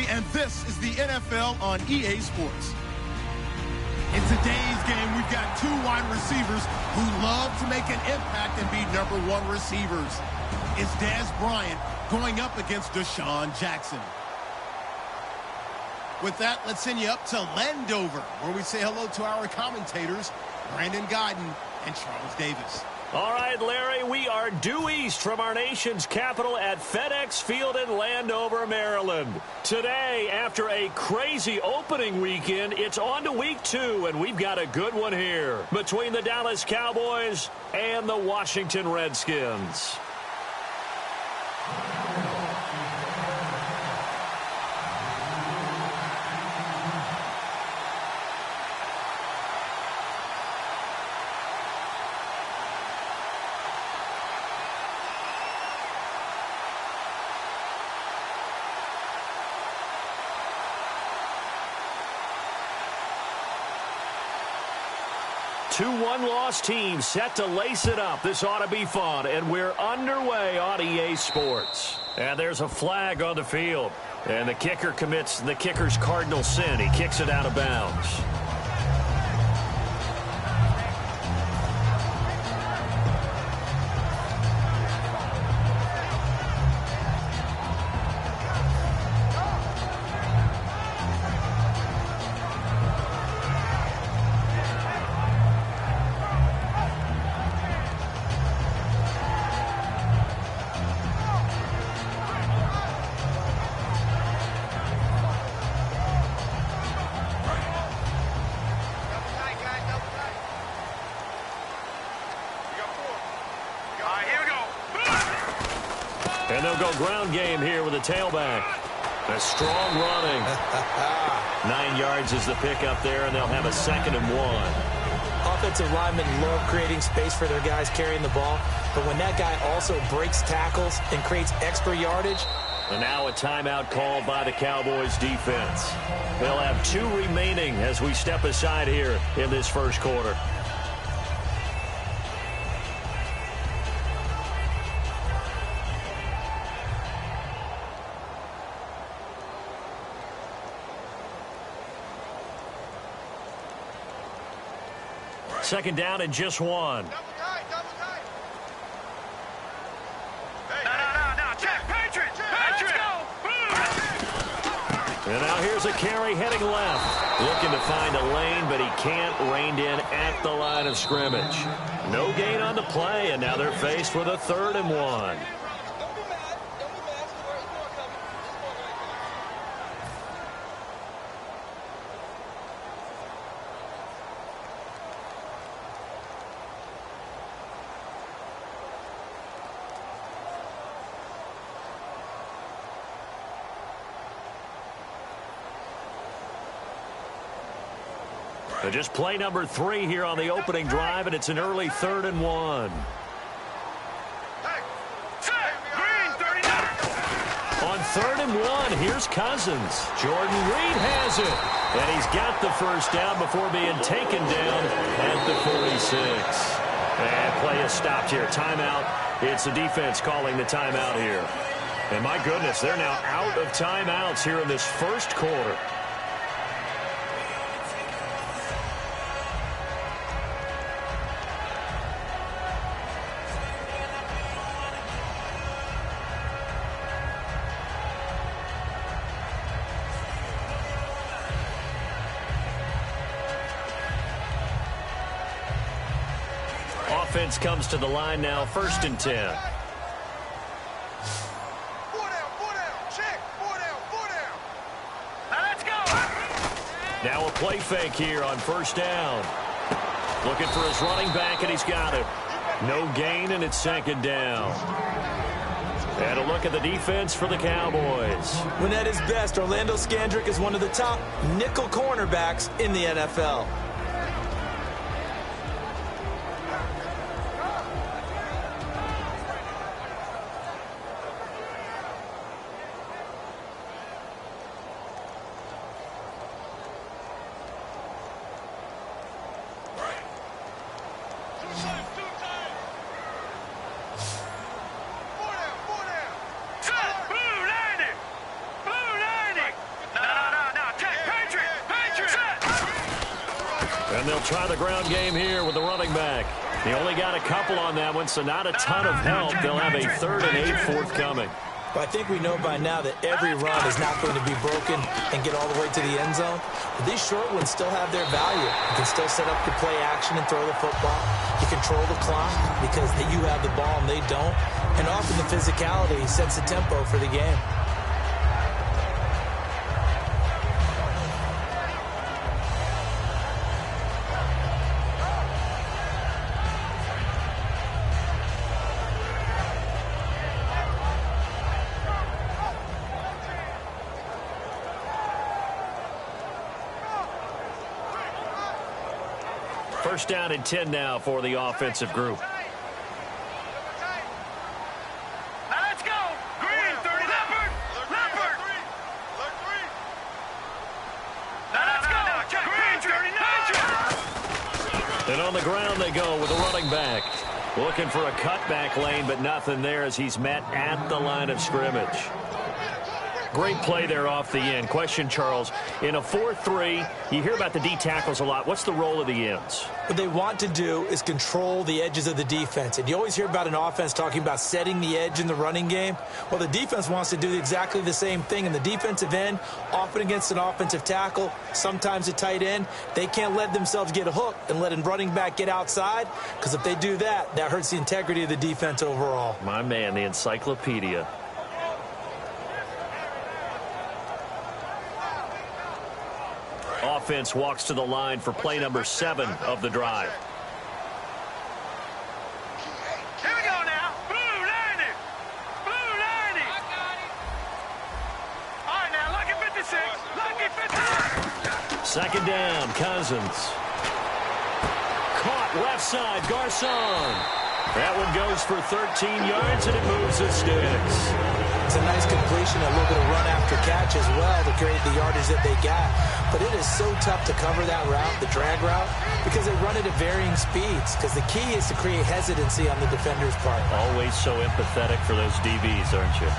Lee, and this is the NFL on EA Sports. In today's game, we've got two wide receivers who love to make an impact and be #1 receivers. It's Dez Bryant going up against Deshaun Jackson. With that, let's send you up to Landover, where we say hello to our commentators, Brandon Guyton and Charles Davis. All right, Larry, we are due east from our nation's capital at FedEx Field in Landover, Maryland. Today, after a crazy opening weekend, it's on to week 2, and we've got a good one here between the Dallas Cowboys and the Washington Redskins. Two one-loss teams set to lace it up. This ought to be fun, and we're underway on EA Sports. And there's a flag on the field, and the kicker commits the kicker's cardinal sin. He kicks it out of bounds. And they'll go ground game here with a tailback. A strong running. 9 yards is the pickup there, and they'll have a 2nd and 1. Offensive linemen love creating space for their guys carrying the ball, but when that guy also breaks tackles and creates extra yardage. And now a timeout called by the Cowboys defense. They'll have 2 remaining as we step aside here in this first quarter. Second down and just 1. And now here's a carry heading left. Looking to find a lane, but he can't. Reined in at the line of scrimmage. No gain on the play, and now they're faced with a 3rd and 1. Just play number 3 here on the opening drive, and it's an early 3rd and 1. On 3rd and 1, here's Cousins. Jordan Reed has it, and he's got the first down before being taken down at the 46. And play is stopped here. Timeout. It's the defense calling the timeout here. And my goodness, they're now out of timeouts here in this first quarter. Offense comes to the line now, 1st and 10. Now a play fake here on 1st down. Looking for his running back, and he's got it. No gain, and it's 2nd down. And a look at the defense for the Cowboys. When at his best, Orlando Scandrick is one of the top nickel cornerbacks in the NFL. And they'll try the ground game here with the running back. He only got a couple on that one, so not a ton of help. They'll have a 3rd and 8 forthcoming. But I think we know by now that every run is not going to be broken and get all the way to the end zone. But these short ones still have their value. You can still set up your play action and throw the football. You control the clock because you have the ball and they don't. And often the physicality sets the tempo for the game. First down and 10 now for the offensive group. Now let's go. Green, 30. Leopard. Now let's go. Green, 39. And on the ground they go with the running back. Looking for a cutback lane, but nothing there as he's met at the line of scrimmage. Great play there off the end. Question, Charles, in a 4-3, you hear about the D tackles a lot. What's the role of the ends? What they want to do is control the edges of the defense. And you always hear about an offense talking about setting the edge in the running game. Well, the defense wants to do exactly the same thing. And the defensive end, often against an offensive tackle, sometimes a tight end, they can't let themselves get hooked and let a running back get outside. Because if they do that, that hurts the integrity of the defense overall. My man, the encyclopedia. Offense walks to the line for play number 7 of the drive. Here we go now. Blue 90. Blue 90. All right, now, lucky 56. Lucky 56. Second down, Cousins. Caught left side, Garcon. That one goes for 13 yards, and it moves the sticks. It's a nice completion, a little bit of run after catch as well to create the yardage that they got. But it is so tough to cover that route, the drag route, because they run it at varying speeds. Because the key is to create hesitancy on the defender's part. Always so empathetic for those DBs, aren't you?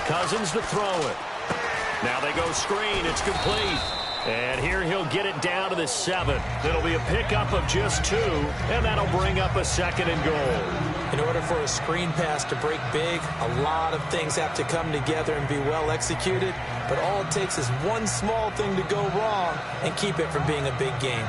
Cousins to throw it. Now they go screen. It's complete. And here he'll get it down to the 7. It'll be a pickup of just 2, and that'll bring up a 2nd and goal. In order for a screen pass to break big, a lot of things have to come together and be well executed. But all it takes is one small thing to go wrong and keep it from being a big game.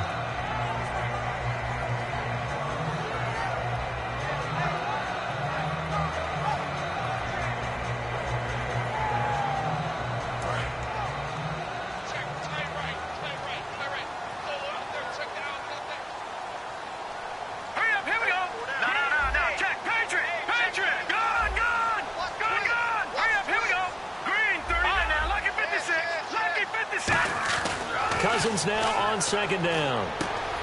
Cousins now on second down.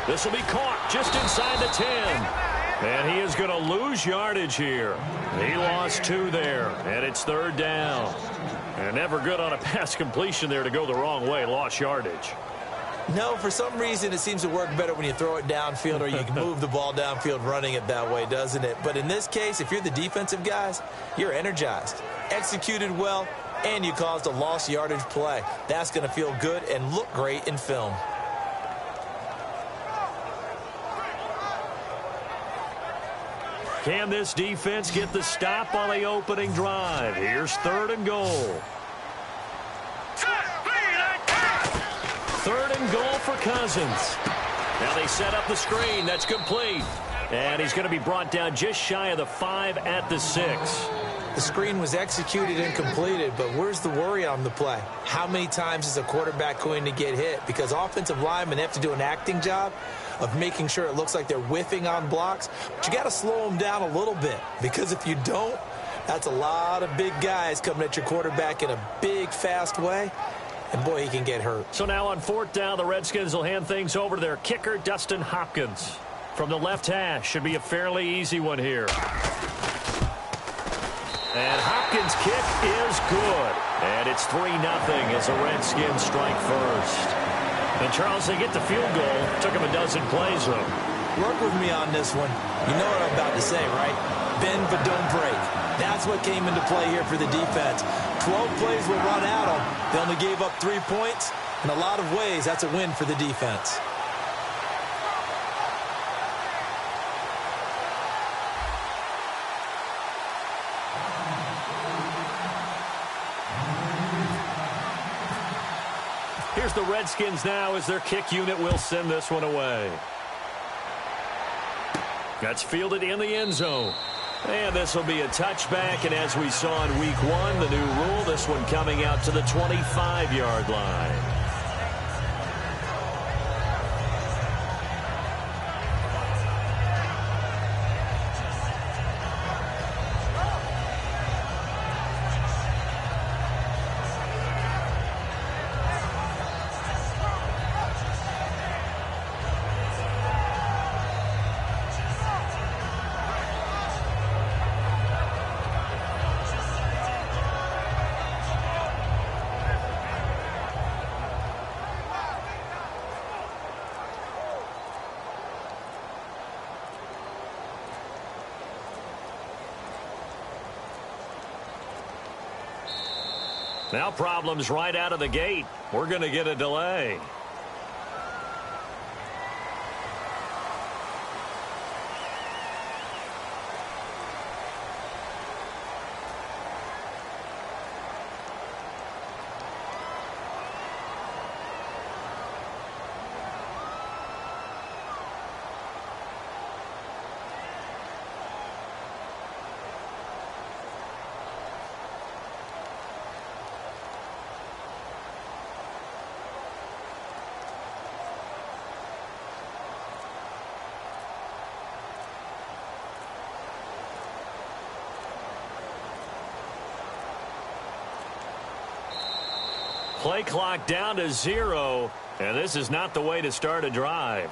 This will be caught just inside the 10. And he is going to lose yardage here. He lost 2 there, and it's third down. And never good on a pass completion there to go the wrong way. Lost yardage. No, for some reason it seems to work better when you throw it downfield or you can move the ball downfield running it that way, doesn't it? But in this case, if you're the defensive guys, you're energized, executed well, and you caused a lost yardage play. That's going to feel good and look great in film. Can this defense get the stop on the opening drive? Here's 3rd and goal. 3rd and goal for Cousins. Now they set up the screen. That's complete. And he's going to be brought down just shy of the 5 at the 6. The screen was executed and completed, but where's the worry on the play? How many times is a quarterback going to get hit? Because offensive linemen have to do an acting job of making sure it looks like they're whiffing on blocks. But you got to slow them down a little bit, because if you don't, that's a lot of big guys coming at your quarterback in a big, fast way. And, boy, he can get hurt. So now on 4th down, the Redskins will hand things over to their kicker, Dustin Hopkins. From the left hash, should be a fairly easy one here. And Hopkins' kick is good. And it's 3-0 as the Redskins strike first. And, Charles, they get the field goal. Took them a dozen plays, though. Work with me on this one. You know what I'm about to say, right? Bend but don't break. That's what came into play here for the defense. 12 plays were run at them. They only gave up 3 points. In a lot of ways, that's a win for the defense. Here's the Redskins now as their kick unit will send this one away. That's fielded in the end zone. And this will be a touchback, and as we saw in week 1, the new rule, this one coming out to the 25-yard line. Now problems right out of the gate. We're going to get a delay. Play clock down to 0, and this is not the way to start a drive.